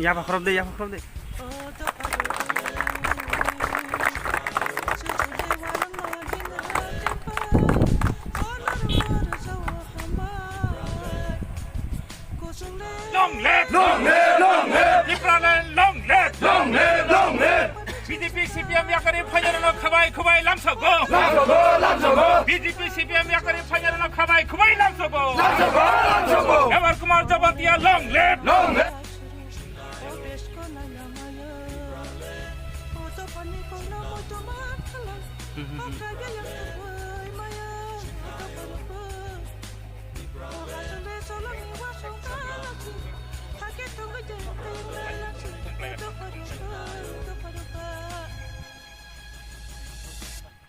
Ya pakrab deh, ya pakrab deh. Long live! Long live! Long live! Liberalen, long live! Long live! Long live! BJP, CPM yakari phanyarano khabai khubai lamsogo. Lamsogo! Lamsogo! BJP, CPM yakari phanyarano khabai khubai lamsogo. Lamsogo! Lamsogo! Evar Kumar Jabatia, long live! Long live!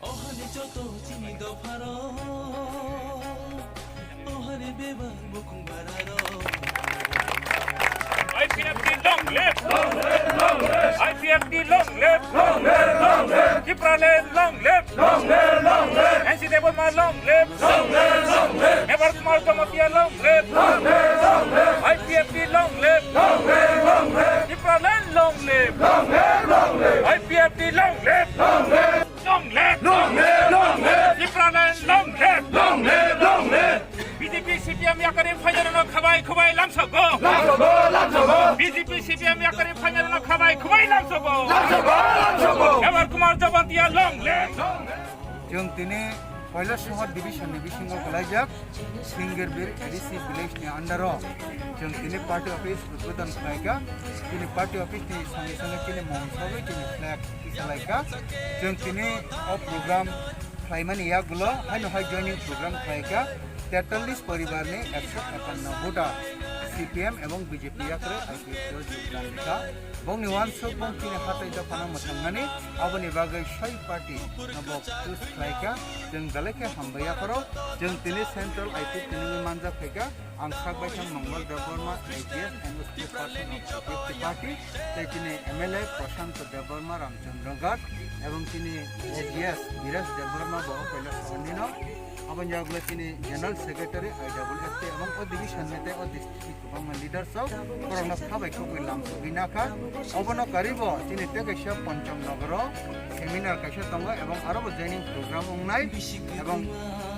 오하니 저도 지니도 바로 오하니 배반 무궁 바라로 IPFD, long live! Long live! Long live! IPFD, long live! Long live! Long live! Liberalen, long live! Long live! Long live! NC Debolma, long live! Long live! Long live! Evar Kumar Jabatia, long live! Long live! Long live! IPFD, long live! Long live! Long live! Liberalen, long live! Long live! Long live! IPFD, long live! Long live! Long live! Long live! Long live! Liberalen, long live! Long live! Long live! BJP, CPM yakari phanyarano khabai khubai lamsogo. Lamsogo! Lamsogo! BJP, CPM yakari phanyarano khabai khubai lamsogo. Lamsogo! Lamsogo! Evar Kumar Jabatia, long live! जों दिनै पहला शहर डिविजननि बिसिङाव खालायजाक सिंगेरबिर ADC भिलेजनि आन्डाराव जों दिनै party office उद्बोधन खालायगा दिनै party अफिसनि संगे संगे दिनै ममसाबै दिनै फ्लेग खालायगा जों दिनै अ प्रोग्राम खालायमानि यागुलो हाय जयनिं प्रोग्राम खालायगा 43 परिवारनि 151 टा CPM এবং BJP yakre IPFD যোগদানকা bongni wansuk bong kini hatai dapana mathangani aboni bagai sai party nabok tus khlaika jeng daleke hambaya karo jeng tini central IP tini manja pheka ang sakbai thang mongol deborma AGS and the person of IPFD party tini MLA Prashant Deborma Ramchandra Ghat এবং তিনি AGS Viraj Deborma boho pehla sandino abon jagla tini general secretary IWFT এবং o division nete o district kubang leader so korona khabai khobui lamso binaka obono karibo tini tekesha pancham nagaro seminar kaisa tonga এবং আরো joining programme অংনাই এবং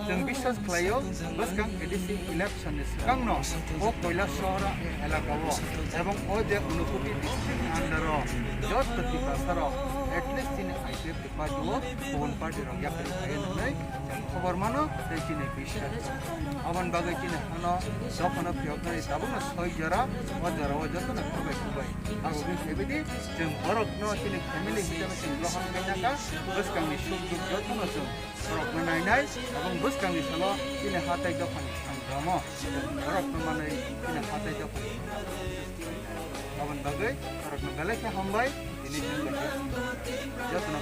जों বিশ্বাস खालायो बसकां ADC election नि सिगांनो ओ কৈলাস শহর এলাকাও এবং ও যে 29 ডিস্ট্রিক্ট আন্ডারও জত প্রতি পাসার এটলিস্ট তিন আইপিএফ পার্টিও কোন পার্টি রংয়া করে থাকে নাই খবর মানো সেই চিনে বিশ্বাস আবন বাগে চিনে হনো যখন ফিয়কনাই তাবুনো 6 জরা ও জরা ও যত না খুবাই আগো বেবিদি जों বরকনো চিনে ফ্যামিলি হিসাবে চিন গ্রহণ কইনাকা বসকাं नि সুখ দুঃখ যতনো जों বরকনো নাইনাই এবং boskangi salo ini hatai dofan sangramo borokno manai ini hatai dofan abon bagai borokno galai ke hambai ini jeng jatna